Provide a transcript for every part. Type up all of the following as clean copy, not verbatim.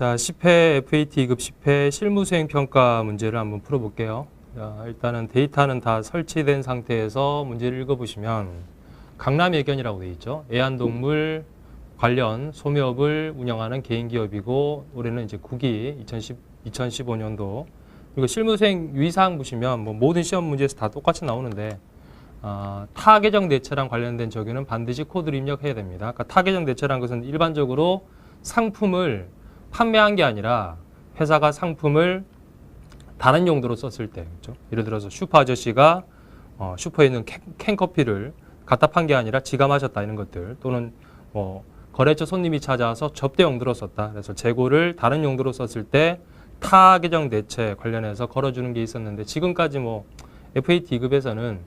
자, 10회 FAT 2급 10회 실무수행평가 문제를 한번 풀어볼게요. 자, 일단은 데이터는 다 설치된 상태에서 문제를 읽어보시면 강남예견이라고 되어 있죠. 애완동물 관련 소매업을 운영하는 개인기업이고 올해는 이제 9기 2015년도 그리고 실무수행 유의사항 보시면 뭐 모든 시험 문제에서 다 똑같이 나오는데 타계정 대체랑 관련된 적용은 반드시 코드를 입력해야 됩니다. 그러니까 타계정 대체란 것은 일반적으로 상품을 판매한 게 아니라 회사가 상품을 다른 용도로 썼을 때, 그렇죠? 예를 들어서 슈퍼 아저씨가 슈퍼에 있는 캔커피를 갖다 판 게 아니라 지가 마셨다 이런 것들, 또는 뭐 거래처 손님이 찾아와서 접대 용도로 썼다. 그래서 재고를 다른 용도로 썼을 때 타계정 대체 관련해서 걸어주는 게 있었는데 지금까지 뭐 FAT 2급에서는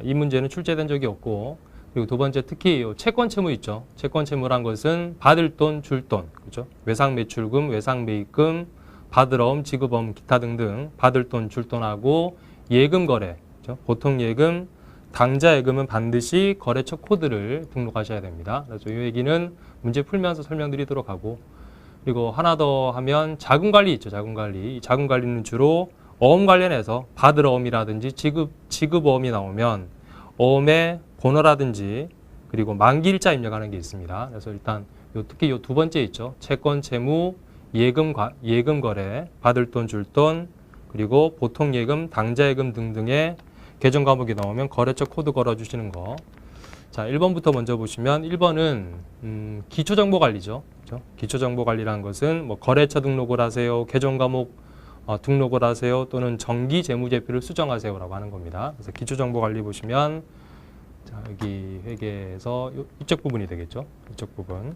이 문제는 출제된 적이 없고, 그리고 두 번째 특히 채권 채무 있죠. 채권 채무란 것은 받을 돈, 줄 돈, 그렇죠? 외상 매출금, 외상 매입금, 받으러옴, 지급어음, 기타 등등 받을 돈, 줄 돈하고 예금 거래, 그렇죠? 보통 예금, 당좌 예금은 반드시 거래처 코드를 등록하셔야 됩니다. 그래서 이 얘기는 문제 풀면서 설명드리도록 하고, 그리고 하나 더 하면 자금 관리 있죠. 자금 관리. 이 자금 관리는 주로 어음 관련해서 받으러옴이라든지 지급어음이 나오면 어음의 번호라든지 그리고 만기일자 입력하는 게 있습니다. 그래서 일단 특히 요 두 번째 있죠. 채권, 채무, 예금 거래, 받을 돈, 줄 돈, 그리고 보통 예금, 당좌 예금 등등의 계정 과목이 나오면 거래처 코드 걸어주시는 거. 자, 1번부터 먼저 보시면 1번은 기초정보 관리죠. 그렇죠? 기초정보 관리라는 것은 뭐 거래처 등록을 하세요, 계정 과목 등록을 하세요, 또는 정기 재무제표를 수정하세요라고 하는 겁니다. 그래서 기초정보 관리 보시면 자, 여기 회계에서 이쪽 부분이 되겠죠. 이쪽 부분.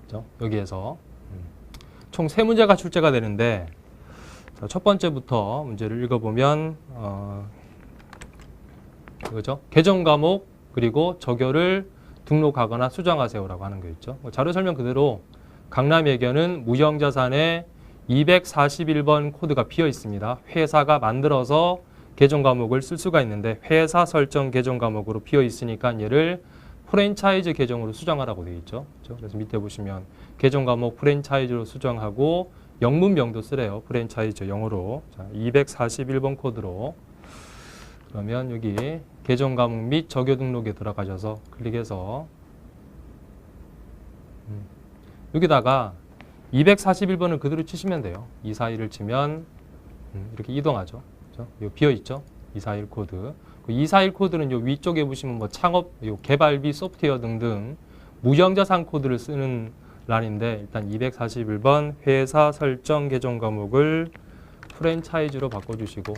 그렇죠? 여기에서 총 3문제가 출제가 되는데, 자, 첫 번째부터 문제를 읽어보면 이거죠. 계정 과목 그리고 적요를 등록하거나 수정하세요라고 하는 거 있죠. 자료 설명 그대로 강남예견은 무형자산에 241번 코드가 비어 있습니다. 회사가 만들어서 계정 과목을 쓸 수가 있는데 회사 설정 계정 과목으로 비어 있으니까 얘를 프랜차이즈 계정으로 수정하라고 되어 있죠. 그렇죠? 그래서 밑에 보시면 계정 과목 프랜차이즈로 수정하고 영문명도 쓰래요. 프랜차이즈 영어로. 자, 241번 코드로. 그러면 여기 계정 과목 및 적요 등록에 들어가셔서 클릭해서 여기다가 241번을 그대로 치시면 돼요. 241을 치면 이렇게 이동하죠. 그렇죠? 요 비어 있죠. 241 코드. 그 241 코드는 요 위쪽에 보시면 뭐 창업, 요 개발비, 소프트웨어 등등 무형자산 코드를 쓰는 란인데, 일단 241번 회사 설정 계정 과목을 프랜차이즈로 바꿔주시고,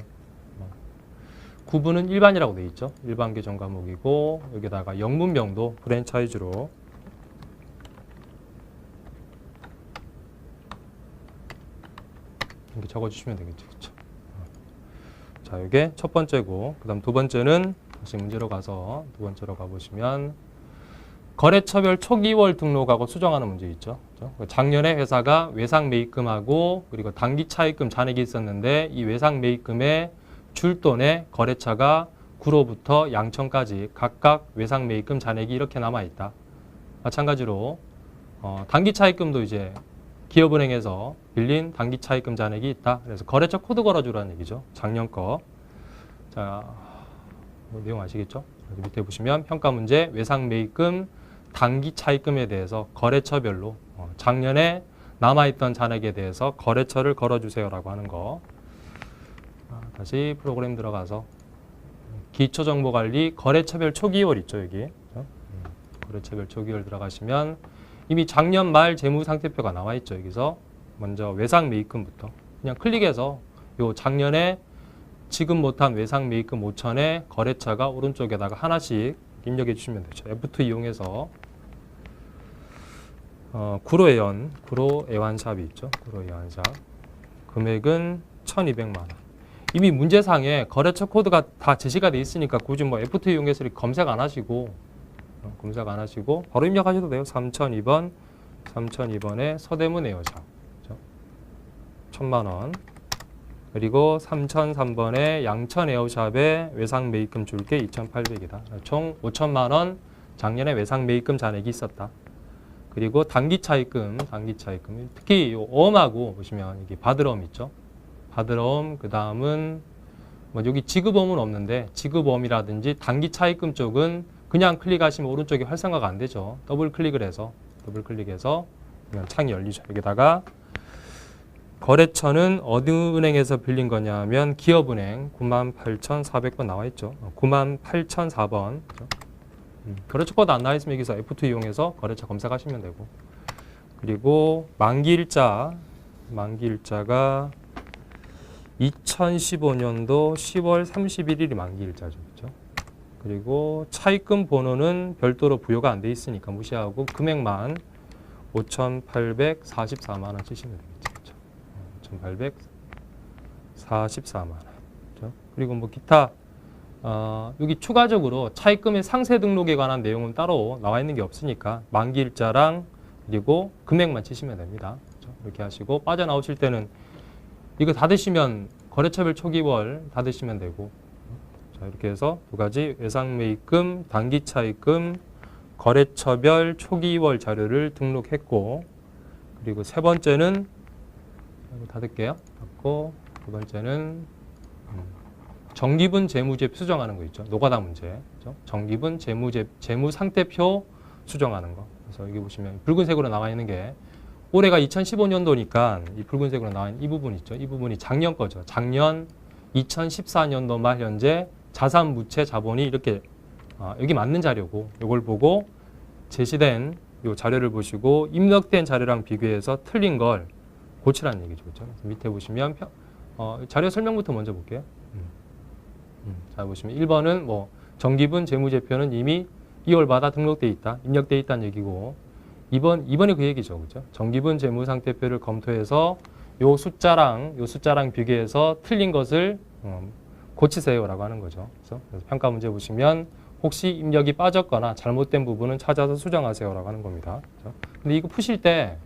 구분은 일반이라고 되어 있죠. 일반 계정 과목이고, 여기다가 영문명도 프랜차이즈로. 이렇게 적어주시면 되겠죠. 그렇죠? 자, 이게 첫 번째고, 그 다음 두 번째는 다시 문제로 가서 두 번째로 가보시면 거래처별 초기월 등록하고 수정하는 문제 있죠. 그렇죠? 작년에 회사가 외상 매입금하고 그리고 단기 차입금 잔액이 있었는데 이 외상 매입금의 줄돈에 거래처가 구로부터 양천까지 각각 외상 매입금 잔액이 이렇게 남아있다. 마찬가지로 단기 차입금도 이제 기업은행에서 빌린 단기 차입금 잔액이 있다. 그래서 거래처 코드 걸어주라는 얘기죠. 작년 거. 자, 뭐 내용 아시겠죠? 밑에 보시면 평가 문제 외상 매입금 단기 차입금에 대해서 거래처별로 작년에 남아있던 잔액에 대해서 거래처를 걸어주세요라고 하는 거. 다시 프로그램 들어가서 기초정보관리 거래처별 초기월 있죠. 여기. 거래처별 초기월 들어가시면 이미 작년 말 재무상태표가 나와 있죠. 여기서 먼저 외상 매입금부터 그냥 클릭해서 요 작년에 지급 못한 외상 매입금 5천에 거래처가 오른쪽에다가 하나씩 입력해 주시면 되죠. F2 이용해서 구로 애완샵이 있죠. 구로 애완샵 금액은 1,200만 원. 이미 문제상에 거래처 코드가 다 제시가 돼 있으니까 굳이 뭐 F2 이용해서 검색 안 하시고 바로 입력하셔도 돼요. 3002번에 서대문 에어샵. 그렇죠? 1,000만 원. 그리고 3003번에 양천 에어샵에 외상 매입금 줄게 2,800이다. 총 5,000만 원 작년에 외상 매입금 잔액이 있었다. 그리고 단기 차입금. 특히 요 어음하고 보시면 여기 받으러음 있죠. 받으러음, 그 다음은 뭐 여기 지급어음은 없는데 지급어음이라든지 단기 차입금 쪽은 그냥 클릭하시면 오른쪽에 활성화가 안 되죠. 더블 클릭해서 그냥 창이 열리죠. 여기다가 거래처는 어느 은행에서 빌린 거냐면 기업은행 98,400번 나와 있죠. 98,004번. 거래처 코드 안 나와 있으면 여기서 F2 이용해서 거래처 검색하시면 되고. 그리고 만기일자가 2015년도 10월 31일이 만기일자죠. 그렇죠? 그리고 차입금 번호는 별도로 부여가 안 돼 있으니까 무시하고 금액만 5,844만 원 쓰시면 되겠죠. 5,844만 원. 그렇죠? 그리고 뭐 기타 여기 추가적으로 차입금의 상세 등록에 관한 내용은 따로 나와 있는 게 없으니까 만기일자랑 그리고 금액만 치시면 됩니다. 그렇죠? 이렇게 하시고 빠져나오실 때는 이거 닫으시면 거래처별 초기월 닫으시면 되고. 자, 이렇게 해서 두 가지 외상매입금, 단기차입금, 거래처별 초기월 자료를 등록했고, 그리고 세 번째는 닫을게요. 닫고 두 번째는 정기분 재무제표 수정하는 거 있죠. 노가다 문제. 그렇죠? 정기분 재무상태표 수정하는 거. 그래서 여기 보시면 붉은색으로 나와 있는 게 올해가 2015년도니까 이 붉은색으로 나와 있는 이 부분 있죠. 이 부분이 작년 거죠. 작년 2014년도 말 현재 자산, 무채, 자본이 이렇게 여기 맞는 자료고 이걸 보고 제시된 이 자료를 보시고 입력된 자료랑 비교해서 틀린 걸 고치라는 얘기죠. 그렇죠? 밑에 보시면 자료 설명부터 먼저 볼게요. 자 보시면 1번은 뭐 정기분 재무제표는 이미 2월마다 등록돼 있다, 입력돼 있다는 얘기고 2번이 그 얘기죠. 그죠? 정기분 재무상태표를 검토해서 요 숫자랑 비교해서 틀린 것을 고치세요라고 하는 거죠. 그래서 평가 문제 보시면 혹시 입력이 빠졌거나 잘못된 부분은 찾아서 수정하세요라고 하는 겁니다. 그죠? 근데 이거 푸실 때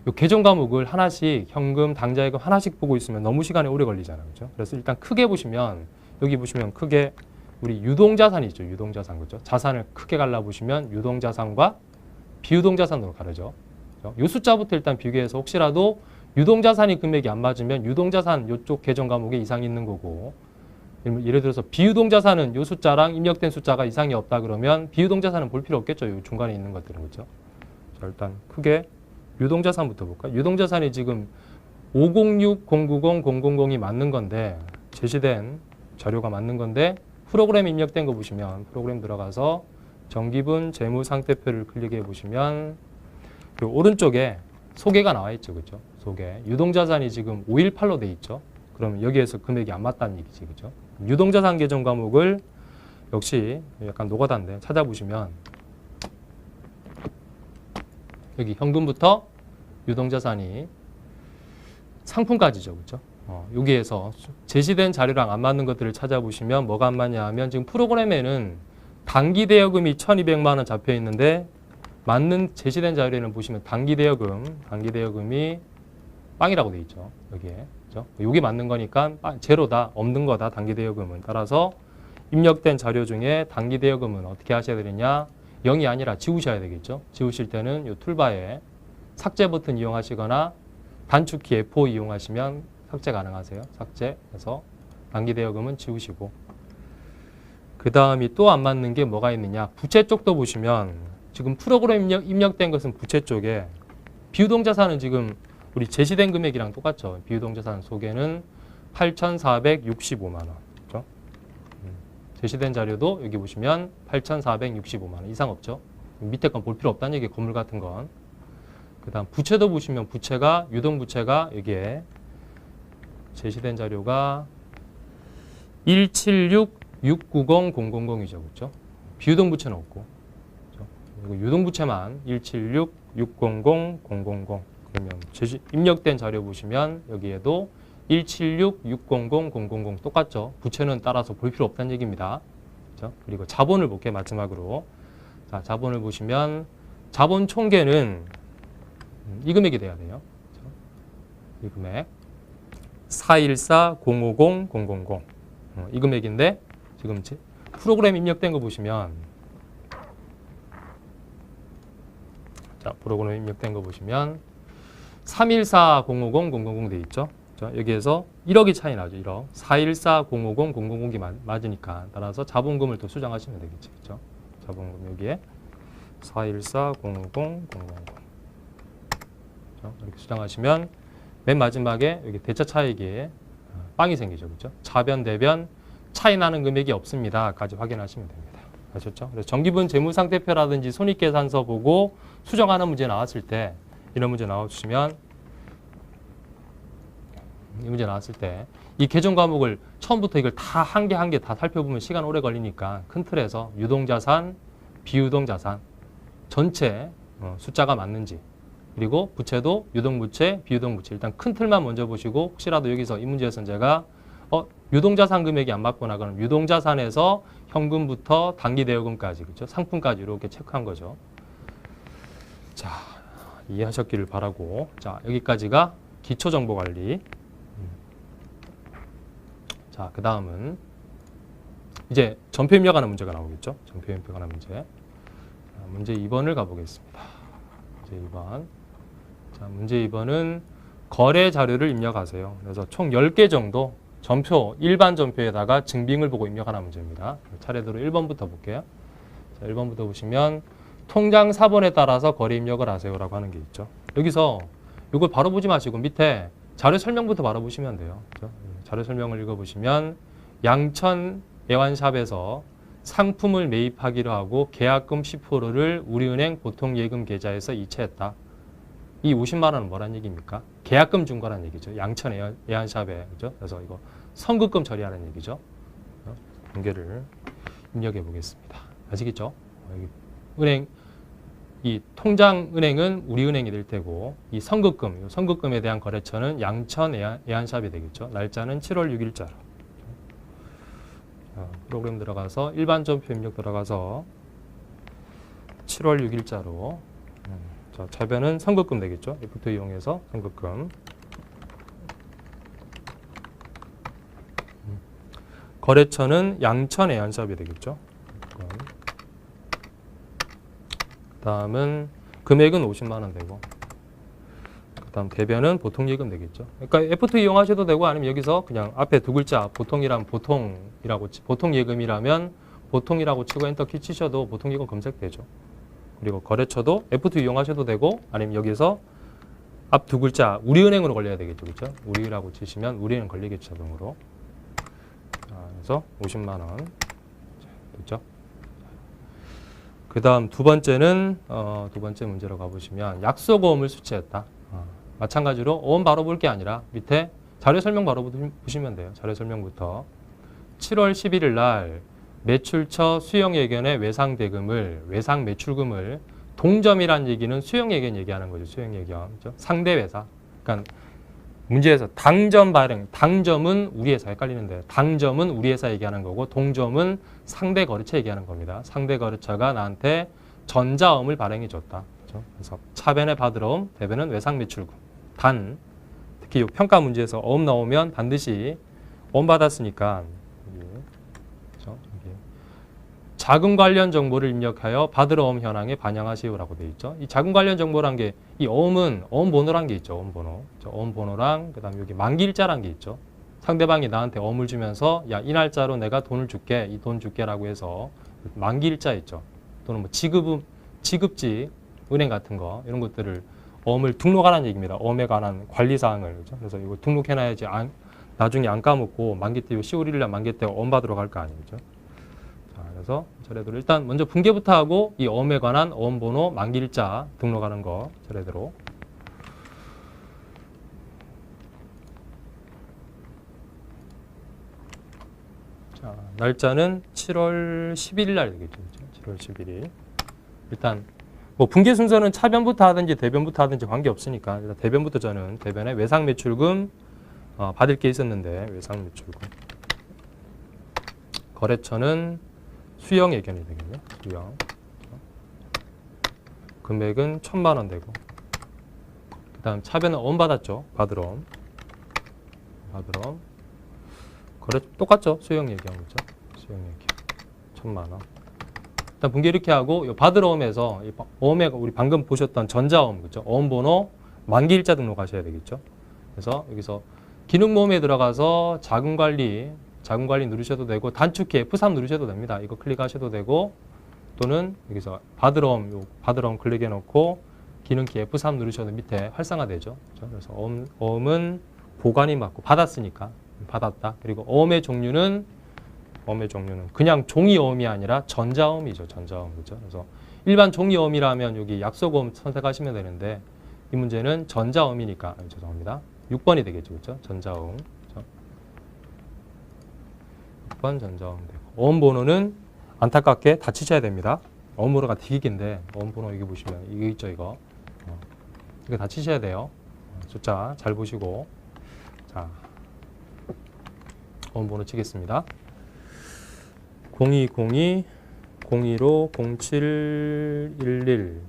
요 계정 과목을 하나씩 현금, 당좌예금 하나씩 보고 있으면 너무 시간이 오래 걸리잖아요. 그죠? 그래서 일단 크게 보시면 여기 보시면 크게 우리 유동자산이 있죠. 유동자산. 그죠? 자산을 크게 갈라보시면 유동자산과 비유동자산으로 가르죠. 이 숫자부터 일단 비교해서 혹시라도 유동자산이 금액이 안 맞으면 유동자산 이쪽 계정 과목에 이상이 있는 거고 예를 들어서 비유동자산은 이 숫자랑 입력된 숫자가 이상이 없다 그러면 비유동자산은 볼 필요 없겠죠. 이 중간에 있는 것들은. 그렇죠? 자, 일단 크게 유동자산부터 볼까요? 유동자산이 지금 506, 090, 000이 맞는 건데 제시된 자료가 맞는 건데 프로그램 입력된 거 보시면 프로그램 들어가서 정기분 재무상태표를 클릭해 보시면 그 오른쪽에 소개가 나와 있죠. 그죠? 소개. 유동자산이 지금 518로 돼 있죠. 그러면 여기에서 금액이 안 맞다는 얘기지. 그죠? 유동자산 계정 과목을 역시 약간 노가다인데 찾아보시면 여기 현금부터 유동자산이 상품까지죠. 그죠? 여기에서 제시된 자료랑 안 맞는 것들을 찾아보시면 뭐가 안 맞냐 하면 지금 프로그램에는 단기 대여금이 1,200만 원 잡혀 있는데 맞는 제시된 자료에는 보시면 단기 대여금이 빵이라고 돼 있죠. 여기에. 그죠? 여기 맞는 거니까 제로다, 없는 거다, 단기 대여금은. 따라서 입력된 자료 중에 단기 대여금은 어떻게 하셔야 되느냐? 0이 아니라 지우셔야 되겠죠. 지우실 때는 이 툴바에 삭제 버튼 이용하시거나 단축키 F5 이용하시면 삭제 가능하세요. 삭제해서 단기 대여금은 지우시고 그 다음이 또 안 맞는 게 뭐가 있느냐. 부채 쪽도 보시면 지금 프로그램 입력된 것은 부채 쪽에 비유동자산은 지금 우리 제시된 금액이랑 똑같죠. 비유동자산 소개는 8,465만 원. 그렇죠? 제시된 자료도 여기 보시면 8,465만 원 이상 없죠. 밑에 건 볼 필요 없다는 얘기, 건물 같은 건. 그 다음 부채도 보시면 부채가 유동부채가 여기에 제시된 자료가 176,690,000이죠. 그렇죠? 비유동부채는 없고. 그렇죠? 그리고 유동부채만 176,600,000. 그러면 입력된 자료 보시면 여기에도 176,600,000 똑같죠. 부채는 따라서 볼 필요 없다는 얘기입니다. 그렇죠? 그리고 자본을 볼게요. 마지막으로. 자, 자본을 보시면 자본 총계는 이 금액이 돼야 돼요. 그렇죠? 이 금액 414,050,000 이 금액인데 지금 프로그램 입력된 거 보시면 자, 프로그램 입력된 거 보시면 314-050-000 돼 있죠. 자, 여기에서 1억이 차이 나죠. 1억. 414-050-000이 맞으니까 따라서 자본금을 또 수정하시면 되겠죠. 그렇죠? 자본금 여기에 414-050-000 이렇게 수정하시면 맨 마지막에 여기 대차 차익에 빵이 생기죠. 그렇죠? 차변, 대변 차이 나는 금액이 없습니다.까지 확인하시면 됩니다. 아셨죠? 그래서 정기분 재무상태표라든지 손익계산서 보고 수정하는 문제 나왔을 때 이런 문제 나와주시면 이 문제 나왔을 때 이 계정 과목을 처음부터 이걸 다 한 개 한 개 다 살펴보면 시간 오래 걸리니까 큰 틀에서 유동자산, 비유동자산 전체 숫자가 맞는지 그리고 부채도 유동부채, 비유동부채 일단 큰 틀만 먼저 보시고 혹시라도 여기서 이 문제에서 제가 유동자산 금액이 안 맞거나 그럼 유동자산에서 현금부터 단기대여금까지 그렇죠? 상품까지 이렇게 체크한 거죠. 자, 이해하셨기를 바라고 자 여기까지가 기초정보관리. 자, 그 다음은 이제 전표 입력하는 문제가 나오겠죠. 전표 입력하는 문제. 자, 문제 2번을 가보겠습니다. 문제 2번. 자, 문제 2번은 거래 자료를 입력하세요. 그래서 총 10개 정도 전표, 일반 전표에다가 증빙을 보고 입력하는 문제입니다. 차례대로 1번부터 볼게요. 자, 1번부터 보시면 통장 사본에 따라서 거래 입력을 하세요라고 하는 게 있죠. 여기서 이걸 바로 보지 마시고 밑에 자료 설명부터 바로 보시면 돼요. 그렇죠? 자료 설명을 읽어보시면 양천 애완샵에서 상품을 매입하기로 하고 계약금 10%를 우리은행 보통예금 계좌에서 이체했다. 이 50만 원은 뭐란 얘기입니까? 계약금 준 거란 얘기죠. 양천 애완샵에. 그죠? 그래서 이거 선급금 처리하는 얘기죠. 공개를 입력해 보겠습니다. 아시겠죠? 여기 은행, 이 통장은행은 우리은행이 될 테고 이 선급금, 선급금에 대한 거래처는 양천 애완샵이 되겠죠. 날짜는 7월 6일자로. 프로그램 들어가서 일반 전표 입력 들어가서 7월 6일자로 자, 차변은 선급금 되겠죠. F2 이용해서 선급금. 거래처는 양천 애완샵이 되겠죠. 그 다음은 금액은 50만 원 되고 그 다음 대변은 보통예금 되겠죠. 그러니까 F2 이용하셔도 되고 아니면 여기서 그냥 앞에 두 글자 보통이라면 보통예금이라면 보통이라고 치고 엔터 키 치셔도 보통예금 검색되죠. 그리고 거래처도 F2 이용하셔도 되고 아니면 여기서 앞 두 글자 우리은행으로 걸려야 되겠죠. 그렇죠? 우리라고 치시면 우리은행 걸리겠죠. 자동으로. 자, 그래서 50만 원. 됐죠? 그 다음 두 번째는 두 번째 문제로 가보시면 약속어음을 수취했다. 마찬가지로 어음 바로 볼 게 아니라 밑에 자료 설명 바로 보시면 돼요. 자료 설명부터 7월 11일 날 매출처 수용예견의 외상 매출금을 동점이란 얘기는 수용예견 얘기하는 거죠. 수용예견. 그렇죠? 상대 회사. 그러니까 문제에서 당점 발행, 당점은 우리 회사 헷갈리는데 당점은 우리 회사 얘기하는 거고 동점은 상대 거래처 얘기하는 겁니다. 상대 거래처가 나한테 전자음을 발행해 줬다. 그렇죠? 그래서 차변에 받으러 옴, 대변은 외상 매출금. 단, 특히 이 평가 문제에서 어음 나오면 반드시 어음 받았으니까 그렇죠? 자금 관련 정보를 입력하여 받으러 옴 현황에 반영하시오라고 되어 있죠. 이 자금 관련 정보란 게 이 어음은 어음 번호란 게 있죠. 어음 번호. 어음 번호랑 그다음에 여기 만기일자란 게 있죠. 상대방이 나한테 어음을 주면서 야, 이 날짜로 내가 돈을 줄게. 이 돈 줄게라고 해서 만기일자 있죠. 또는 뭐 지급지 은행 같은 거 이런 것들을 어음을 등록하라는 얘기입니다. 어음에 관한 관리 사항을. 그렇죠? 그래서 이거 등록해놔야지 나중에 안 까먹고 만기 때 10월 1일 날 만기 때 어음 받으러 갈 거 아니겠죠. 그래서 차례대로 일단 먼저 분개부터 하고 이 어음에 관한 어음 번호 만기일자 등록하는 거 차례대로. 자, 날짜는 7월 11일 날 되겠죠. 7월 11일. 일단 뭐 분개 순서는 차변부터 하든지 대변부터 하든지 관계없으니까 일단 대변부터 저는 대변에 외상 매출금 받을 게 있었는데 외상 매출금. 거래처는 수령 예견이 되겠네요. 수령. 금액은 1,000만 원 되고. 그 다음 차변은 어음 받았죠. 받으러 옴. 거래 똑같죠. 수령 예견. 그죠? 수령 예견. 1,000만 원. 일단 분개 이렇게 하고 요 받을 어음에서 어음에 우리 방금 보셨던 전자어음 그죠? 어음 번호 만기 일자 등록하셔야 되겠죠. 그래서 여기서 기능 모음에 들어가서 자금 관리 누르셔도 되고 단축키 F3 누르셔도 됩니다. 이거 클릭하셔도 되고 또는 여기서 받을 어음 클릭해 놓고 기능키 F3 누르셔도 밑에 활성화되죠. 그렇죠? 그래서 어음은 보관이 맞고 받았으니까 받았다. 그리고 어음의 종류는 그냥 종이 어음이 아니라 전자어음이죠. 전자어음 그죠? 그래서 일반 종이 어음이라면 여기 약속어음 선택하시면 되는데 이 문제는 전자어음이니까 죄송합니다. 6번이 되겠죠. 그렇죠? 전자어음. 그렇죠? 6번 전자어음 되고 어음 번호는 안타깝게 다 치셔야 됩니다. 어음 번호가 되게 긴데 어음 번호 여기 보시면 이거 있죠. 이거 다 치셔야 돼요. 숫자 잘 보시고 자 어음 번호 치겠습니다. 0202 015 0711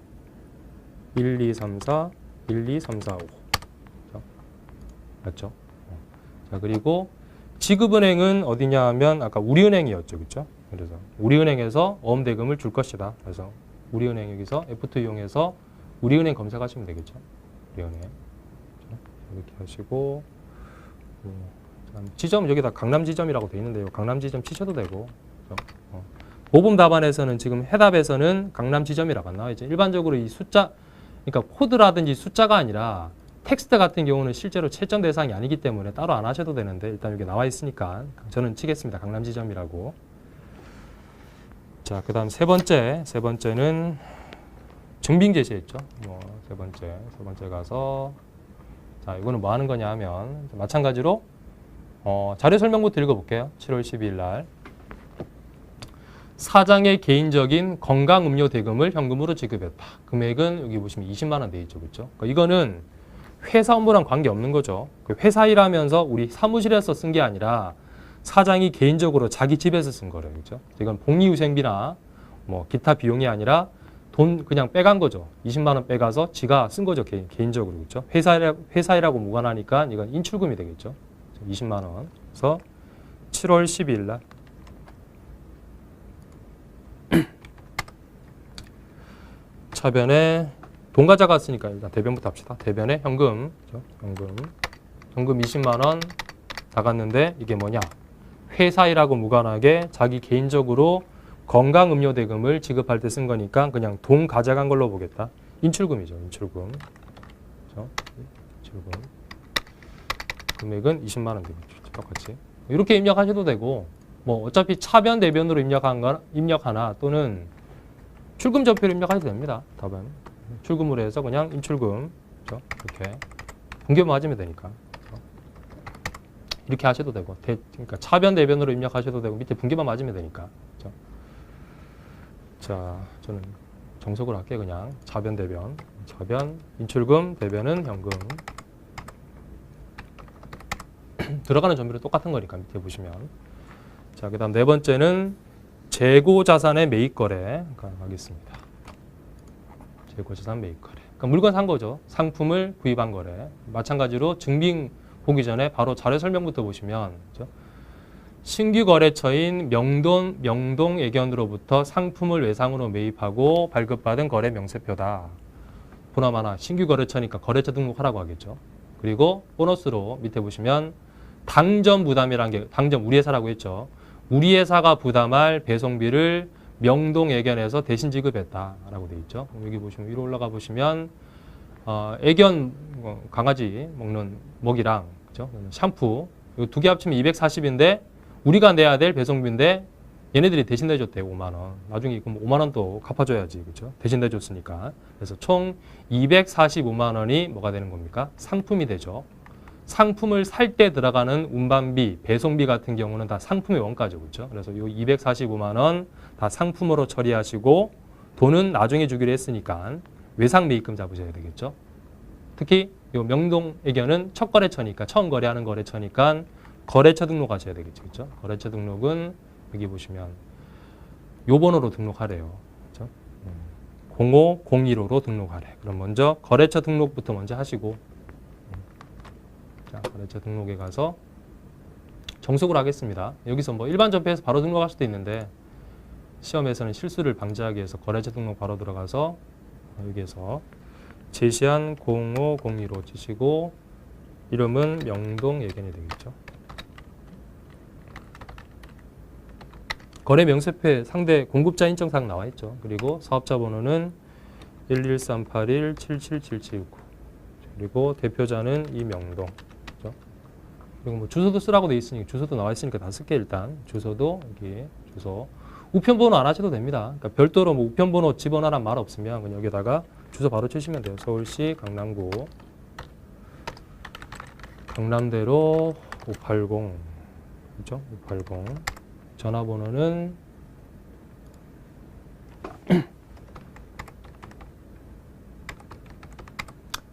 1234 12345 맞죠? 자 그리고 지급은행은 어디냐 하면 아까 우리은행이었죠. 그렇죠? 그래서 우리은행에서 어음 대금을 줄 것이다. 그래서 우리은행 여기서 F2 이용해서 우리은행 검색하시면 되겠죠. 우리은행 이렇게 하시고 지점 여기다 강남 지점이라고 되어 있는데요. 강남 지점 치셔도 되고 모범 답안에서는 지금 해답에서는 강남 지점이라고 안 나와 있죠. 일반적으로 이 숫자 그러니까 코드라든지 숫자가 아니라 텍스트 같은 경우는 실제로 채점 대상이 아니기 때문에 따로 안 하셔도 되는데 일단 여기 나와 있으니까 저는 치겠습니다. 강남 지점이라고. 자, 그다음 세 번째는 증빙 제시했죠. 세 번째 가서 자, 이거는 뭐 하는 거냐 하면 마찬가지로 자료 설명부터 읽어볼게요. 7월 12일 날 사장의 개인적인 건강음료 대금을 현금으로 지급했다. 금액은 여기 보시면 20만 원 돼 있죠. 그렇죠? 그러니까 이거는 회사 업무랑 관계없는 거죠. 회사 일하면서 우리 사무실에서 쓴 게 아니라 사장이 개인적으로 자기 집에서 쓴 거래요. 그렇죠? 이건 복리후생비나 뭐 기타 비용이 아니라 돈 그냥 빼간 거죠. 20만 원 빼가서 지가 쓴 거죠. 개인적으로. 그렇죠? 회사일하고 무관하니까 이건 인출금이 되겠죠. 20만 원. 그래서 7월 12일 날 차변에 돈 가져갔으니까 일단 대변부터 합시다. 대변에 현금, 그렇죠? 현금 20만 원 나갔는데 이게 뭐냐? 회사 일하고 무관하게 자기 개인적으로 건강음료 대금을 지급할 때 쓴 거니까 그냥 돈 가져간 걸로 보겠다. 인출금이죠. 인출금. 그렇죠? 인출금. 금액은 20만 원 되겠죠. 똑같이. 이렇게 입력하셔도 되고 뭐 어차피 차변 대변으로 입력하나 또는 출금 전표를 입력하셔도 됩니다. 답은 출금으로 해서 그냥 인출금 그렇죠? 이렇게 분개 맞으면 되니까 그렇죠? 이렇게 하셔도 되고 그러니까 차변 대변으로 입력하셔도 되고 밑에 분개만 맞으면 되니까 그렇죠? 자 저는 정석으로 할게요. 그냥 차변 대변 차변 인출금 대변은 현금 들어가는 전비로 똑같은 거니까 밑에 보시면 자 그다음 네 번째는 재고 자산의 매입 거래 하겠습니다. 재고 자산 매입 거래. 그러니까 물건 산 거죠. 상품을 구입한 거래. 마찬가지로 증빙 보기 전에 바로 자료 설명부터 보시면 그렇죠? 신규 거래처인 명동 애견으로부터 상품을 외상으로 매입하고 발급받은 거래 명세표다. 보나마나 신규 거래처니까 거래처 등록하라고 하겠죠. 그리고 보너스로 밑에 보시면 당점 부담이라는 게 당점 우리 회사라고 했죠. 우리 회사가 부담할 배송비를 명동 애견에서 대신 지급했다라고 돼 있죠. 여기 보시면 위로 올라가 보시면 애견 강아지 먹는 먹이랑 그죠? 샴푸 이 두 개 합치면 240인데 우리가 내야 될 배송비인데 얘네들이 대신 내줬대요. 5만 원. 나중에 5만 원 또 갚아줘야지. 그죠? 대신 내줬으니까. 그래서 총 245만 원이 뭐가 되는 겁니까? 상품이 되죠. 상품을 살 때 들어가는 운반비, 배송비 같은 경우는 다 상품의 원가죠. 그렇죠? 그래서 이 245만 원 다 상품으로 처리하시고 돈은 나중에 주기로 했으니까 외상 매입금 잡으셔야 되겠죠. 특히 이 명동 애견은 첫 거래처니까 처음 거래하는 거래처니까 거래처 등록하셔야 되겠죠. 그렇죠? 거래처 등록은 여기 보시면 요 번호로 등록하래요. 그렇죠? 0501호로 등록하래. 그럼 먼저 거래처 등록부터 먼저 하시고 자, 거래처 등록에 가서 정석으로 하겠습니다. 여기서 뭐 일반 접회에서 바로 등록할 수도 있는데 시험에서는 실수를 방지하기 위해서 거래처 등록 바로 들어가서 여기에서 제시한 0502로 치시고 이름은 명동 예견이 되겠죠. 거래 명세표에 상대 공급자 인증사항 나와 있죠. 그리고 사업자 번호는 1138177779 그리고 대표자는 이명동. 그렇죠? 그리고 뭐 주소도 쓰라고 돼 있으니까 주소도 나와 있으니까 다 쓸게 일단. 주소도 여기 주소. 우편번호 안 하셔도 됩니다. 그러니까 별도로 뭐 우편번호 집어넣으란 말 없으면 그냥 여기다가 주소 바로 치시면 돼요. 서울시 강남구 강남대로 580 그죠? 580 전화번호는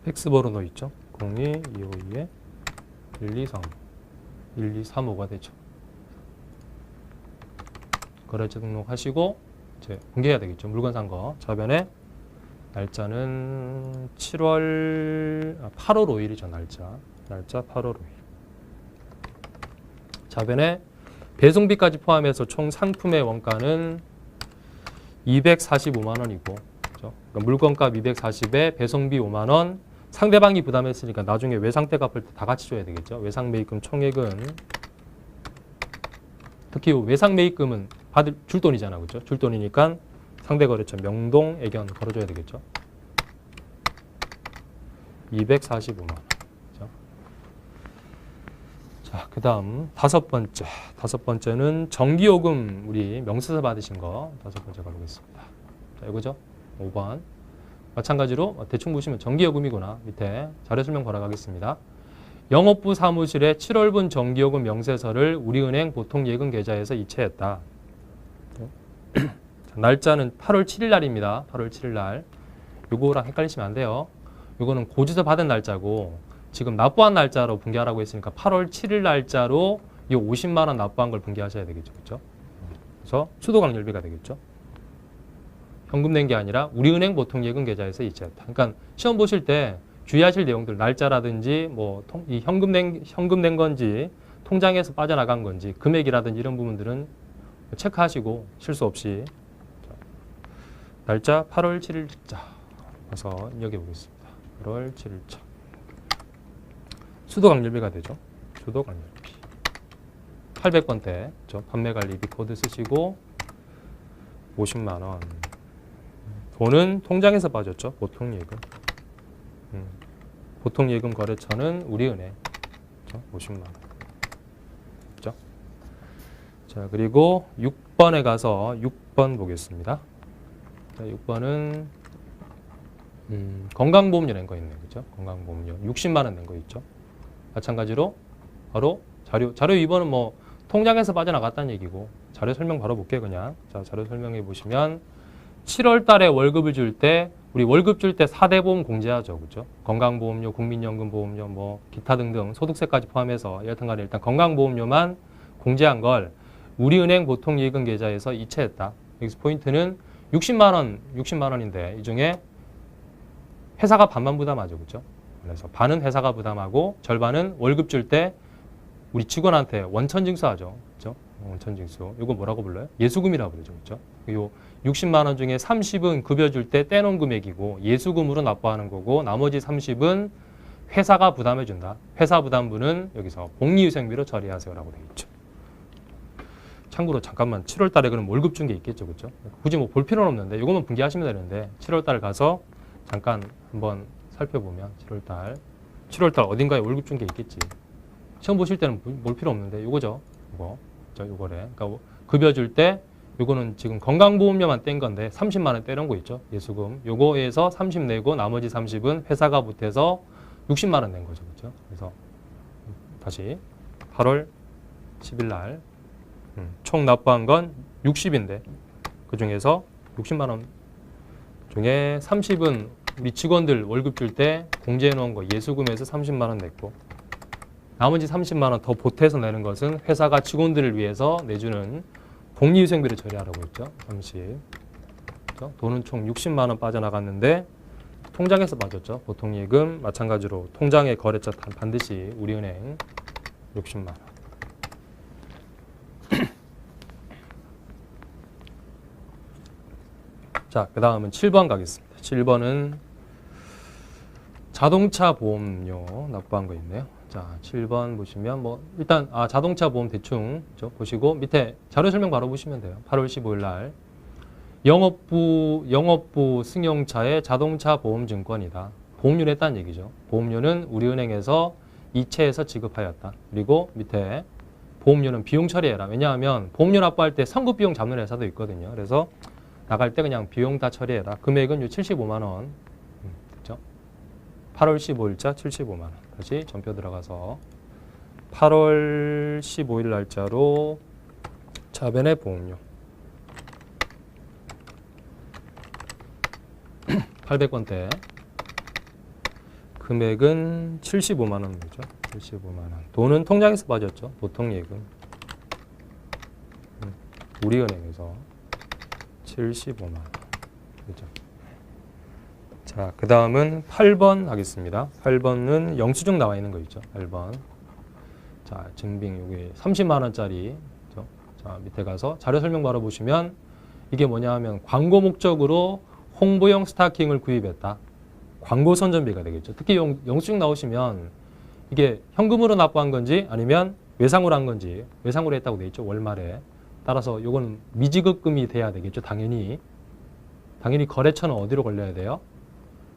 팩스 번호 넣어 있죠? 02-252-1235가 되죠. 거래처 등록하시고 이제 공개해야 되겠죠. 물건 산 거. 자변에 날짜는 8월 5일이죠. 날짜 8월 5일. 자변에 배송비까지 포함해서 총 상품의 원가는 245만 원이고 그렇죠? 그러니까 물건값 240에 배송비 5만 원. 상대방이 부담했으니까 나중에 외상태 갚을 때 다 같이 줘야 되겠죠. 외상 매입금 총액은 특히 외상 매입금은 줄 돈이잖아. 그렇죠? 줄 돈이니까 상대 거래처 명동 애견 걸어줘야 되겠죠. 245만 원. 그렇죠? 자, 그다음 다섯 번째는 전기요금 우리 명세서 받으신 거 다섯 번째 가보겠습니다. 자, 이거죠. 5번. 마찬가지로 대충 보시면 전기요금이구나. 밑에 자료 설명 바로 가겠습니다. 영업부 사무실에 7월분 전기요금 명세서를 우리은행 보통예금 계좌에서 이체했다. 날짜는 8월 7일 날입니다. 8월 7일 날. 요거랑 헷갈리시면 안 돼요. 요거는 고지서 받은 날짜고 지금 납부한 날짜로 분기하라고 했으니까 8월 7일 날짜로 이 50만 원 납부한 걸 분기하셔야 되겠죠. 그렇죠? 그래서 추도강렬비가 되겠죠. 현금 낸 게 아니라 우리은행 보통예금 계좌에서 이체했다. 그러니까 시험 보실 때 주의하실 내용들 날짜라든지 뭐 이 현금 낸 건지 통장에서 빠져나간 건지 금액이라든지 이런 부분들은 체크하시고 실수 없이 날짜 8월 7일자 와서 입력해 보겠습니다. 8월 7일자 수도강렬비가 되죠. 수도강렬비 800번대 판매관리비 코드 쓰시고 50만 원 돈은 통장에서 빠졌죠. 보통예금. 보통예금 거래처는 우리은행. 그렇죠? 50만 원. 그렇죠? 자, 그리고 6번에 가서 6번 보겠습니다. 자, 6번은 건강보험료 낸 거 있네요. 그렇죠? 건강보험료 60만 원 낸 거 있죠. 마찬가지로 바로 자료 2번은 뭐 통장에서 빠져나갔다는 얘기고 자료 설명 바로 볼게요. 그냥. 자, 자료 설명해 보시면 7월 달에 월급을 줄 때 우리 월급 줄 때 4대 보험 공제하죠. 그렇죠? 건강보험료, 국민연금보험료, 뭐 기타 등등 소득세까지 포함해서 여튼간에 일단 건강보험료만 공제한 걸 우리은행 보통예금 계좌에서 이체했다. 여기서 포인트는 60만 원인데 이 중에 회사가 반만 부담하죠. 그렇죠? 그래서 반은 회사가 부담하고 절반은 월급 줄 때 우리 직원한테 원천징수하죠. 그렇죠? 원천징수. 이거 뭐라고 불러요? 예수금이라고 부르죠. 그렇죠? 요 60만 원 중에 30은 급여 줄 때 떼놓은 금액이고 예수금으로 납부하는 거고 나머지 30은 회사가 부담해 준다. 회사 부담분은 여기서 복리후생비로 처리하세요라고 되어 있죠. 참고로 잠깐만 7월 달에 그럼 월급 준 게 있겠죠. 그렇죠? 굳이 뭐 볼 필요는 없는데 이것만 분기하시면 되는데 7월 달 가서 잠깐 한번 살펴보면 7월 달 어딘가에 월급 준 게 있겠지. 시험 보실 때는 볼 필요 없는데 이거죠. 요거래. 그러니까 급여 줄 때 요거는 지금 건강보험료만 뗀 건데 30만 원 떼놓은 거 있죠. 예수금. 요거에서 30 내고 나머지 30은 회사가 보태서 60만 원 낸 거죠. 그렇죠? 그래서 다시 8월 10일 날 총 납부한 건 60인데 그중에서 60만 원 중에 30은 우리 직원들 월급 줄 때 공제해 놓은 거 예수금에서 30만 원 냈고 나머지 30만 원 더 보태서 내는 것은 회사가 직원들을 위해서 내주는 복리후생비를 처리하라고 했죠. 30. 그렇죠? 돈은 총 60만 원 빠져나갔는데 통장에서 빠졌죠. 보통예금 마찬가지로 통장의 거래처 반드시 우리은행 60만 원. 자, 그 다음은 7번 가겠습니다. 7번은 자동차 보험료 납부한 거 있네요. 자, 7번 보시면 뭐 일단 자동차 보험 대충 보시고 밑에 자료 설명 바로 보시면 돼요. 8월 15일 날 영업부 승용차의 자동차 보험 증권이다. 보험료를 했다는 얘기죠. 보험료는 우리은행에서 이체해서 지급하였다. 그리고 밑에 보험료는 비용 처리해라. 왜냐하면 보험료 납부할 때 선급 비용 잡는 회사도 있거든요. 그래서 나갈 때 그냥 비용 다 처리해라. 금액은 75만 원. 그렇죠? 8월 15일자 75만 원. 다시 전표 들어가서 8월 15일 날짜로 자변의 보험료 800건대 금액은 75만 원이죠. 75만 원. 돈은 통장에서 빠졌죠. 보통예금. 우리은행에서 75만 원. 그죠? 자, 그 다음은 8번 하겠습니다. 8번은 영수증 나와 있는 거 있죠. 8번. 자, 증빙 여기 30만 원짜리. 그죠? 자, 밑에 가서 자료 설명 바로 보시면 이게 뭐냐 하면 광고 목적으로 홍보용 스타킹을 구입했다. 광고 선전비가 되겠죠. 특히 영수증 나오시면 이게 현금으로 납부한 건지 아니면 외상으로 한 건지 외상으로 했다고 돼 있죠. 월말에. 따라서 이건 미지급금이 돼야 되겠죠. 당연히 거래처는 어디로 걸려야 돼요?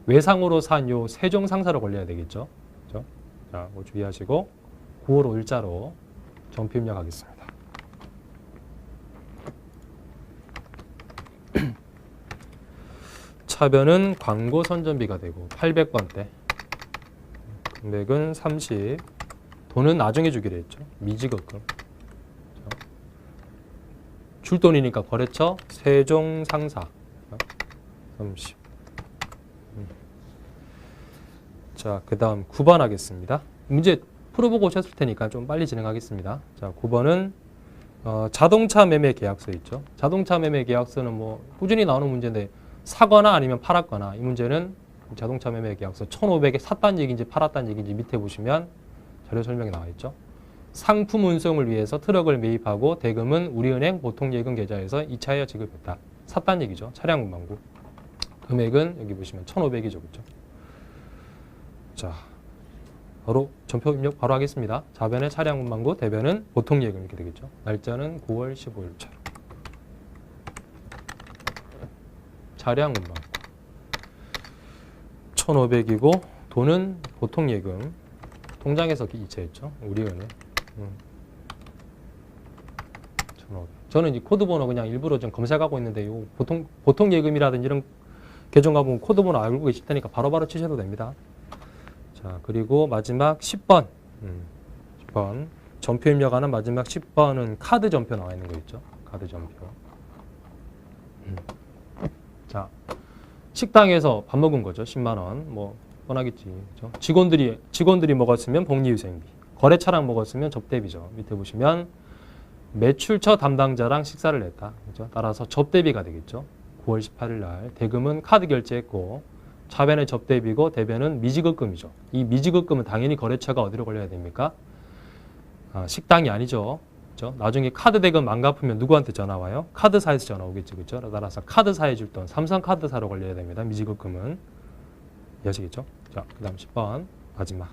외상으로 산 요 세종상사로 걸려야 되겠죠. 그렇죠? 자, 그거 주의하시고 9월 5일자로 전표 입력하겠습니다. 차변은 광고 선전비가 되고 800번대. 금액은 30. 돈은 나중에 주기로 했죠. 미지급금. 줄 돈이니까 거래처 세종상사 30. 자, 그 다음 9번 하겠습니다. 문제 풀어보고 오셨을 테니까 좀 빨리 진행하겠습니다. 자, 9번은 자동차 매매 계약서 있죠. 자동차 매매 계약서는 뭐 꾸준히 나오는 문제인데 사거나 아니면 팔았거나 이 문제는 자동차 매매 계약서 1,500에 샀다는 얘기인지 팔았다는 얘기인지 밑에 보시면 자료 설명이 나와 있죠. 상품 운송을 위해서 트럭을 매입하고 대금은 우리은행 보통예금 계좌에서 이차하여 지급했다. 샀다는 얘기죠. 차량 운반구. 금액은 여기 보시면 1,500이죠. 그렇죠? 자, 바로 전표 입력 바로 하겠습니다. 자변의 차량 운반구, 대변은 보통예금 이렇게 되겠죠. 날짜는 9월 15일차로. 차량 운반구. 1,500이고 돈은 보통예금. 통장에서 이체했죠. 우리은행. 1,500. 저는 이 코드 번호 그냥 일부러 좀 검색하고 있는데 요 보통 예금이라든지 이런 계정 가보면 코드 번호 알고 계실 테니까 바로바로 치셔도 됩니다. 자, 그리고 마지막 10번. 10번. 전표 입력하는 마지막 10번은 카드 전표 나와 있는 거 있죠. 카드 전표. 자, 식당에서 밥 먹은 거죠. 10만 원. 뭐 뻔하겠지. 그렇죠? 직원들이 먹었으면 복리후생비. 거래차랑 먹었으면 접대비죠. 밑에 보시면 매출처 담당자랑 식사를 냈다. 그렇죠? 따라서 접대비가 되겠죠. 9월 18일 날 대금은 카드 결제했고 차변의 접대비고 대변은 미지급금이죠. 이 미지급금은 당연히 거래처가 어디로 걸려야 됩니까? 식당이 아니죠. 그렇죠? 나중에 카드 대금 안 갚으면 누구한테 전화 와요? 카드사에서 전화 오겠죠. 그렇죠? 따라서 카드사에 줄 돈 삼성카드사로 걸려야 됩니다. 미지급금은. 이해하시겠죠? 자, 그 다음 10번 마지막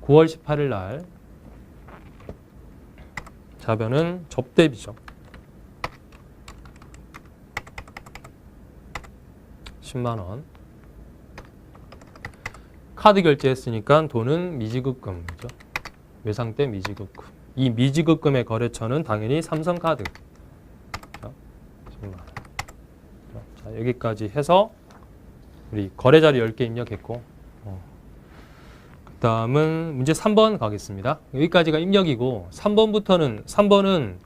9월 18일 날 자변은 접대비죠. 10만 원. 카드 결제했으니까 돈은 미지급금이죠. 외상 때 미지급금. 이 미지급금의 거래처는 당연히 삼성카드. 자, 10만 원. 자, 여기까지 해서 우리 거래자료 10개 입력했고 그 다음은 문제 3번 가겠습니다. 여기까지가 입력이고 3번은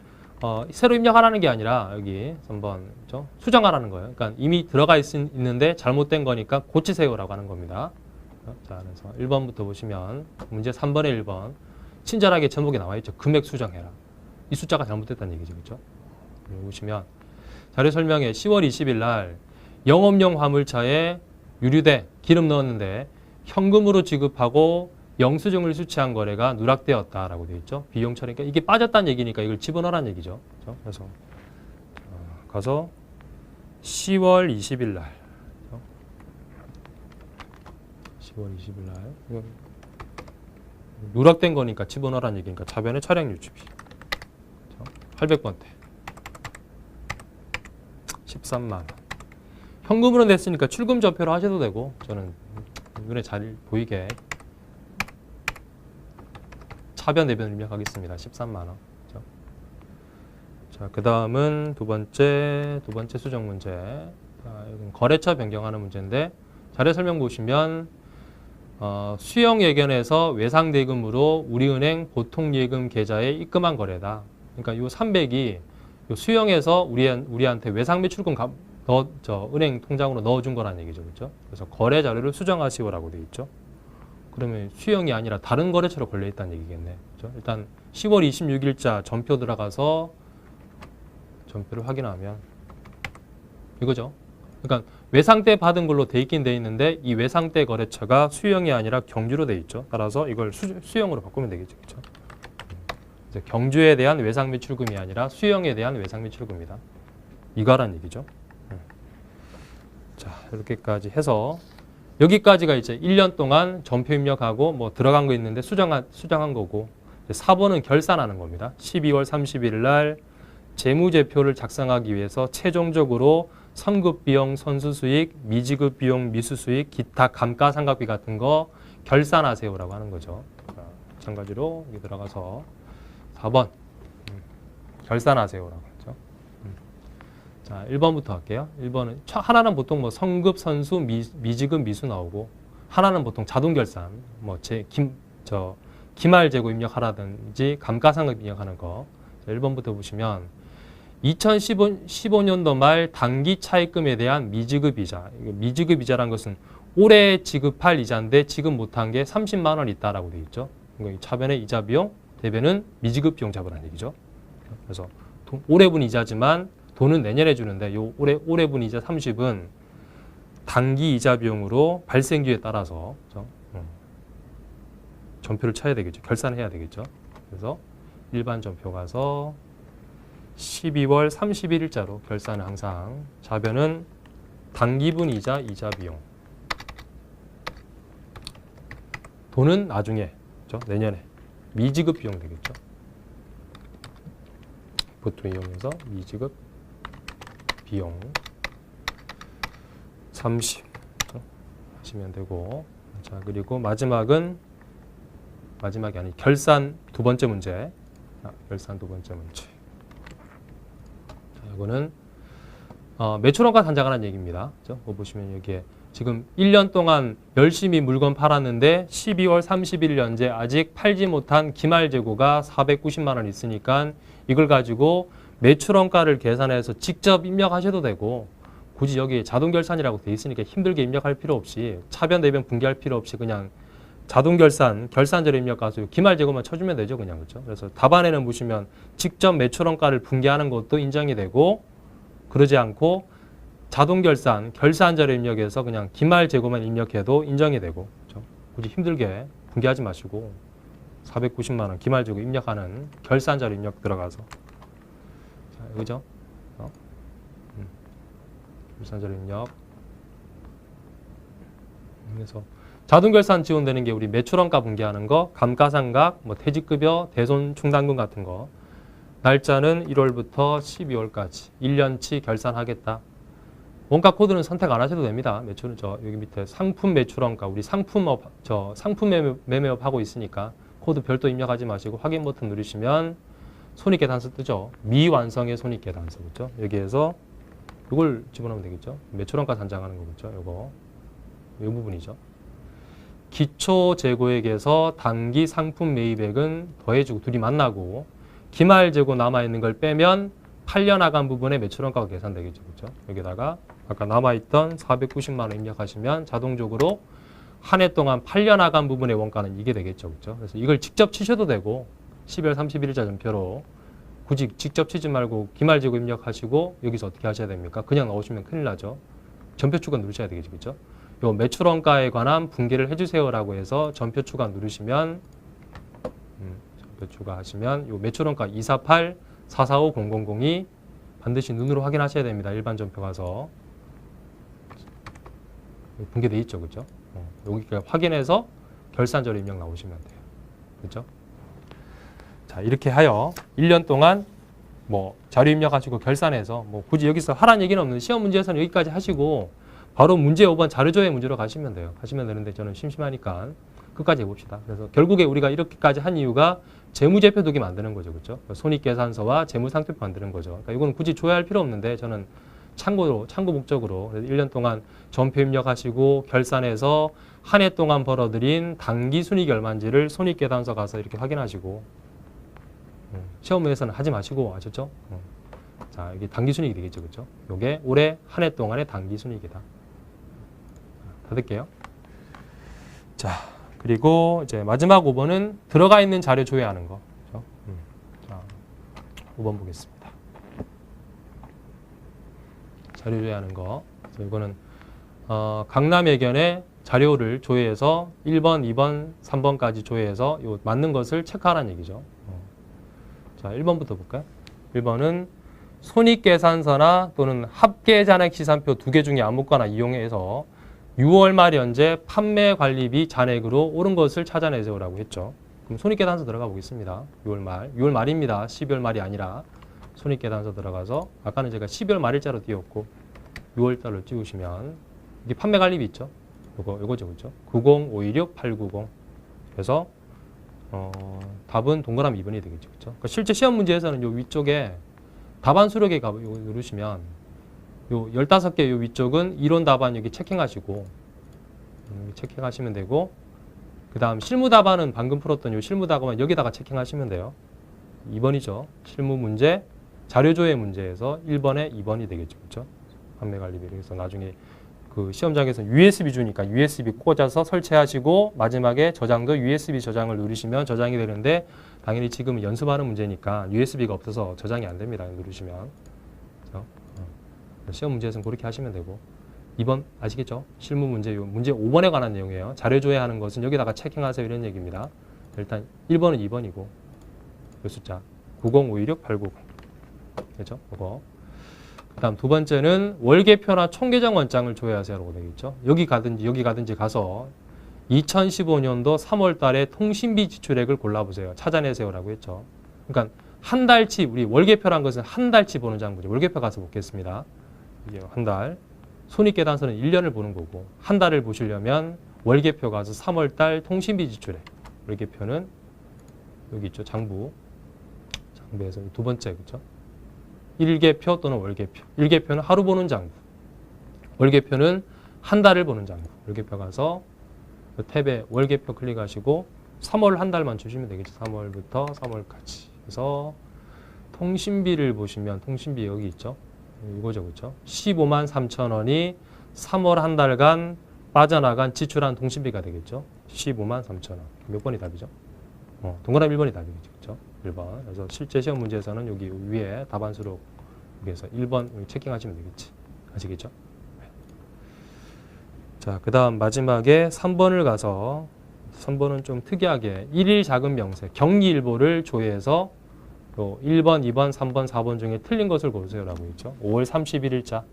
새로 입력하라는 게 아니라 여기 3번 그렇죠? 수정하라는 거예요. 그러니까 이미 들어가 있는데 잘못된 거니까 고치세요라고 하는 겁니다. 자, 그래서 1번부터 보시면 문제 3번에 1번 친절하게 제목에 나와 있죠. 금액 수정해라. 이 숫자가 잘못됐다는 얘기죠. 그렇죠? 여기 보시면 자료 설명에 10월 20일 날 영업용 화물차에 유류대 기름 넣었는데 현금으로 지급하고 영수증을 수취한 거래가 누락되었다라고 되어 있죠. 비용 처리. 그러니까 이게 빠졌다는 얘기니까 이걸 집어넣으라는 얘기죠. 그렇죠? 그래서 가서 10월 20일 날. 10월 20일 날. 이건 누락된 거니까 집어넣으라는 얘기니까 차변의 차량 유지비. 800번대. 13만 원. 현금으로 냈으니까 출금 전표로 하셔도 되고 저는 눈에 잘 보이게 차변 대변 입력하겠습니다. 13만 원. 자, 그 다음은 두 번째 수정 문제. 자, 이건 거래처 변경하는 문제인데 자료 설명 보시면 수령 예견에서 외상 대금으로 우리은행 보통 예금 계좌에 입금한 거래다. 그러니까 요 300이 요 수령해서 우리한테 외상 매출금 은행 통장으로 넣어준 거라는 얘기죠, 그렇죠? 그래서 거래 자료를 수정하시오라고 돼 있죠. 그러면 수령이 아니라 다른 거래처로 걸려 있다는 얘기겠네. 그렇죠? 일단 10월 26일자 전표 들어가서 전표를 확인하면 이거죠. 그러니까 외상 때 받은 걸로 돼 있긴 돼 있는데 이 외상 때 거래처가 수령이 아니라 경주로 돼 있죠. 따라서 이걸 수령으로 바꾸면 되겠죠, 그렇죠? 경주에 대한 외상 매출금이 아니라 수령에 대한 외상 매출금이다. 이거란 얘기죠. 자, 이렇게까지 해서 여기까지가 이제 1년 동안 전표 입력하고 뭐 들어간 거 있는데 수정한 거고 4번은 결산하는 겁니다. 12월 31일 날 재무제표를 작성하기 위해서 최종적으로 선급 비용, 선수 수익, 미지급 비용, 미수 수익, 기타 감가상각비 같은 거 결산하세요라고 하는 거죠. 자, 마찬가지로 여기 들어가서 4번 결산하세요라고 하죠. 자, 1번부터 할게요. 1번은 하나는 보통 뭐 선급, 선수, 미지급, 미수 나오고 하나는 보통 자동 결산, 뭐 기말 재고 입력하라든지 감가상각 입력하는 거. 자, 1번부터 보시면 2015년도 말 단기 차입금에 대한 미지급 이자. 미지급 이자란 것은 올해 지급할 이자인데 지급 못한 게 30만 원 있다라고 되어 있죠. 그러니까 차변의 이자 비용, 대변은 미지급 비용 잡으라는 얘기죠. 그래서 올해분 이자지만 돈은 내년에 주는데 요 올해분 이자 30은 단기 이자 비용으로 발생기에 따라서 전표를 쳐야 되겠죠. 결산해야 되겠죠. 그래서 일반 전표 가서 12월 31일자로 결산은 항상 자변은 단기분 이자 비용. 돈은 나중에, 그렇죠? 내년에 미지급 비용 되겠죠. 보통 이용해서 미지급 비용 30 하시면 되고, 자, 그리고 마지막이 아니 결산 두 번째 문제. 결산 두 번째 문제. 자, 이거는 매출원가 산정하는 얘기입니다. 그렇죠? 보시면 여기에 지금 1년 동안 열심히 물건 팔았는데 12월 30일 현재 아직 팔지 못한 기말 재고가 490만 원 있으니까 이걸 가지고 매출원가를 계산해서 직접 입력하셔도 되고, 굳이 여기 자동 결산이라고 돼 있으니까 힘들게 입력할 필요 없이 차변 대변 분기할 필요 없이 그냥 자동 결산자료 입력 가서 기말 재고만 쳐주면 되죠, 그냥. 그렇죠? 그래서 답안에는 보시면 직접 매출원가를 분기하는 것도 인정이 되고, 그러지 않고 자동 결산자료 입력해서 그냥 기말 재고만 입력해도 인정이 되고, 그렇죠? 굳이 힘들게 분기하지 마시고 490만 원 기말 재고 입력하는 결산자료 입력 들어가서, 자, 여기죠? 결산자료 입력. 그래서 자동 결산 지원되는 게 우리 매출원가 분기하는 거, 감가상각, 뭐 퇴직급여, 대손 충당금 같은 거. 날짜는 1월부터 12월까지 1년치 결산하겠다. 원가 코드는 선택 안 하셔도 됩니다. 매출은 여기 밑에 상품 매출원가, 우리 상품 매매업 하고 있으니까 코드 별도 입력하지 마시고 확인 버튼 누르시면 손익계 단서 뜨죠. 미완성의 손익계 단서, 그렇죠? 여기에서 이걸 집어넣으면 되겠죠. 매출원가 산정하는 거겠죠. 이 부분이죠. 기초 재고액에서 단기 상품 매입액은 더해지고 둘이 만나고, 기말 재고 남아있는 걸 빼면 팔려 나간 부분의 매출원가가 계산되겠죠. 그렇죠? 여기다가 아까 남아있던 490만 원 입력하시면 자동적으로 한 해 동안 팔려 나간 부분의 원가는 이게 되겠죠. 그렇죠? 그래서 이걸 직접 치셔도 되고, 12월 31일자 전표로 굳이 직접 치지 말고 기말 재고 입력하시고 여기서 어떻게 하셔야 됩니까? 그냥 넣으시면 큰일 나죠. 전표 추가 누르셔야 되겠죠. 그렇죠? 요 매출원가에 관한 분기를 해주세요라고 해서 전표 추가 누르시면 전표 추가하시면 요 매출원가 248-445-0002 반드시 눈으로 확인하셔야 됩니다. 일반 전표 가서. 분개돼 있죠. 그죠? 여기 확인해서 결산자료 입력 나오시면 돼요. 그죠? 자, 이렇게 하여 1년 동안 뭐 자료 입력하시고 결산해서 뭐 굳이 여기서 하라는 얘기는 없는데 시험 문제에서는 여기까지 하시고 바로 문제 5번 자료 조회 문제로 가시면 돼요. 하시면 되는데 저는 심심하니까 끝까지 해봅시다. 그래서 결국에 우리가 이렇게까지 한 이유가 재무제표 두개 만드는 거죠. 그렇죠? 손익계산서와 재무상표표 만드는 거죠. 그러니까 이거는 굳이 조회할 필요 없는데 저는 참고 목적으로 1년 동안 전표 입력하시고 결산해서 한 해 동안 벌어들인 당기 순이익이 얼마인지를 손익계산서 가서 이렇게 확인하시고 시험에서는 하지 마시고 아셨죠? 자, 이게 당기 순이익이 되겠죠. 그렇죠? 이게 올해 한 해 동안의 당기 순이익이다. 닫을게요. 자, 그리고 이제 마지막 5번은 들어가 있는 자료 조회하는 거. 그렇죠? 자, 5번 보겠습니다. 자료 조회하는 거. 그래서 이거는 강남예견의 자료를 조회해서 1번, 2번, 3번까지 조회해서 요 맞는 것을 체크하라는 얘기죠. 자, 1번부터 볼까요? 1번은 손익계산서나 또는 합계잔액시산표 두 개 중에 아무거나 이용해서 6월 말 현재 판매관리비 잔액으로 오른 것을 찾아내세요라고 했죠. 그럼 손익계산서 들어가 보겠습니다. 6월 말입니다. 12월 말이 아니라 손익계산서 들어가서 아까는 제가 12월 말일자로 띄웠고 6월 달로 띄우시면 이게 판매관리비 있죠. 요거죠. 그렇죠? 90, 516, 890. 그래서 답은 동그라미 2번이 되겠죠. 그렇죠? 그러니까 실제 시험 문제에서는 요 위쪽에 답안 수록에 가 누르시면 요 15개 요 위쪽은 이론 답안 여기 체킹하시고 체킹하시면 되고 그다음 실무 답안은 방금 풀었던 요 실무 답안 여기다가 체킹하시면 돼요. 2번이죠. 실무 문제, 자료 조회 문제에서 1번에 2번이 되겠죠. 그렇죠? 판매 관리비. 그래서 나중에 그 시험장에서 USB 주니까 USB 꽂아서 설치하시고 마지막에 저장도 USB 저장을 누르시면 저장이 되는데 당연히 지금은 연습하는 문제니까 USB가 없어서 저장이 안 됩니다. 누르시면. 그래서 시험 문제에서는 그렇게 하시면 되고 2번 아시겠죠? 실무 문제, 문제 5번에 관한 내용이에요. 자료 조회하는 것은 여기다가 체킹하세요 이런 얘기입니다. 일단 1번은 2번이고 요 숫자 90, 516, 890 그렇죠? 그거. 그다음 두 번째는 월계표나 총계정 원장을 조회하세요라고 되겠죠. 여기 가든지 가서 2015년도 3월 달에 통신비 지출액을 골라보세요. 찾아내세요라고 했죠. 그러니까 한 달치 우리 월계표란 것은 한 달치 보는 장부죠. 월계표 가서 보겠습니다. 이게 한 달. 손익계산서는 1년을 보는 거고 한 달을 보시려면 월계표 가서 3월 달 통신비 지출액. 월계표는 여기 있죠. 장부에서 두 번째 그렇죠. 일계표 또는 월계표. 일계표는 하루 보는 장부. 월계표는 한 달을 보는 장부. 월계표 가서 그 탭에 월계표 클릭하시고 3월 한 달만 주시면 되겠죠. 3월부터 3월까지. 그래서 통신비를 보시면 통신비 여기 있죠. 이거죠. 그렇죠? 15만 3천 원이 3월 한 달간 빠져나간 지출한 통신비가 되겠죠. 15만 3천 원. 몇 번이 답이죠? 동그라미 1번이 답이겠죠. 그렇죠? 1번. 그래서 실제 시험 문제에서는 여기 위에 답안 수록 여기에서 1번 체킹하시면 되겠지. 아시겠죠? 네. 자, 그다음 마지막에 3번을 가서 3번은 좀 특이하게 1일 자금 명세 경리일보를 조회해서 1번, 2번, 3번, 4번 중에 틀린 것을 고르세요라고 했죠. 5월 31일자.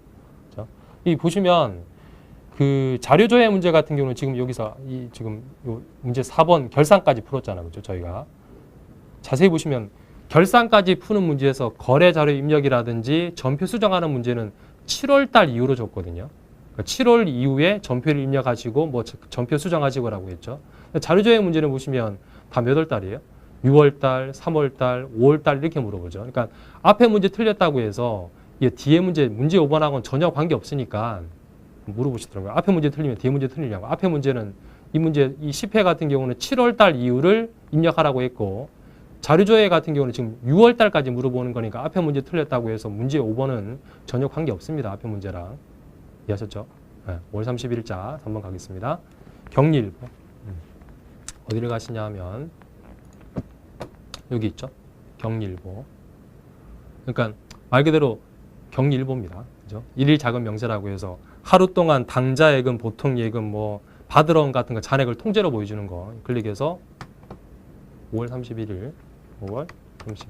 그렇죠? 이 보시면 그 자료 조회 문제 같은 경우는 지금 여기서 지금 요 문제 4번 결산까지 풀었잖아요. 그렇죠? 저희가 자세히 보시면 결산까지 푸는 문제에서 거래 자료 입력이라든지 전표 수정하는 문제는 7월 달 이후로 줬거든요. 그러니까 7월 이후에 전표를 입력하시고 뭐 전표 수정하시고라고 했죠. 자료 조회 문제는 보시면 다 몇 월 달이에요? 6월 달, 3월 달, 5월 달 이렇게 물어보죠. 그러니까 앞에 문제 틀렸다고 해서 이 뒤에 문제 5번하고는 전혀 관계 없으니까 물어보시더라고요. 앞에 문제 틀리면 뒤에 문제 틀리냐고. 앞에 문제는 이 10회 같은 경우는 7월 달 이후를 입력하라고 했고 자료조회 같은 경우는 지금 6월 달까지 물어보는 거니까 앞에 문제 틀렸다고 해서 문제 5번은 전혀 관계 없습니다. 앞에 문제랑. 이해하셨죠? 네, 5월 31일자 3번 가겠습니다. 경리일보. 어디를 가시냐 하면 여기 있죠? 경리일보. 그러니까 말 그대로 경리일보입니다. 그죠? 일일 자금 명세라고 해서 하루 동안 당자 예금, 보통 예금, 뭐 받으러 온 같은 거 잔액을 통째로 보여주는 거 클릭해서 5월 31일, 5월 31일.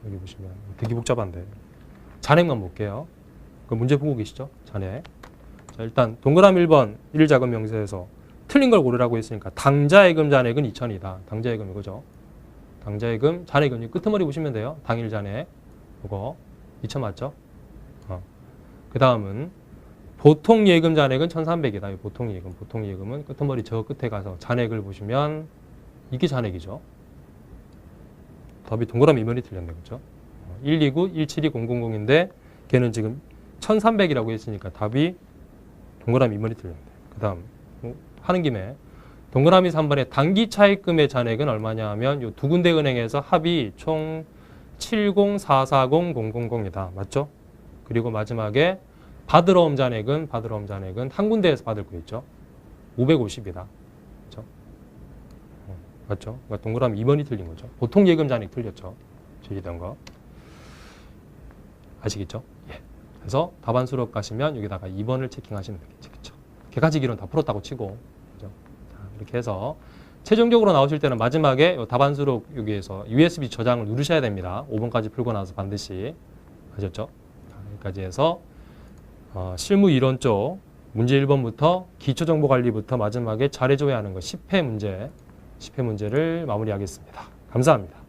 여기 보시면 되게 복잡한데 잔액만 볼게요. 그 문제 보고 계시죠? 잔액. 자, 일단 동그라미 1번 1자금 명세에서 틀린 걸 고르라고 했으니까 당자예금 잔액은 2천이다. 당자예금 이거죠. 당자예금 잔액은 끄트머리 보시면 돼요. 당일 잔액 이거 2천 맞죠? 그 다음은 보통 예금 잔액은 1,300이다. 보통 예금. 보통 예금은 끄트머리 저 끝에 가서 잔액을 보시면 이게 잔액이죠. 답이 동그라미 2번이 틀렸네. 그죠? 129, 172,000인데 걔는 지금 1,300이라고 했으니까 답이 동그라미 2번이 틀렸네. 그 다음 하는 김에 동그라미 3번에 단기 차입금의 잔액은 얼마냐 하면 이 두 군데 은행에서 합이 총 70440,000이다. 맞죠? 그리고 마지막에 받으러 온 잔액은 한 군데에서 받을 거 있죠. 550이다. 그렇죠? 맞죠? 그러니까 동그라미 2번이 틀린 거죠. 보통 예금 잔액 틀렸죠. 제시된 거. 아시겠죠? 예. 그래서 답안 수록 가시면 여기다가 2번을 체킹하시면 되겠죠. 그렇죠? 객관식 이론 다 풀었다고 치고. 그죠? 자, 이렇게 해서 최종적으로 나오실 때는 마지막에 답안 수록 여기에서 USB 저장을 누르셔야 됩니다. 5번까지 풀고 나서 반드시. 아셨죠? 자, 여기까지 해서 실무 이론 쪽 문제 1번부터 기초정보관리부터 마지막에 잘해줘야 하는 거 10회 문제를 마무리하겠습니다. 감사합니다.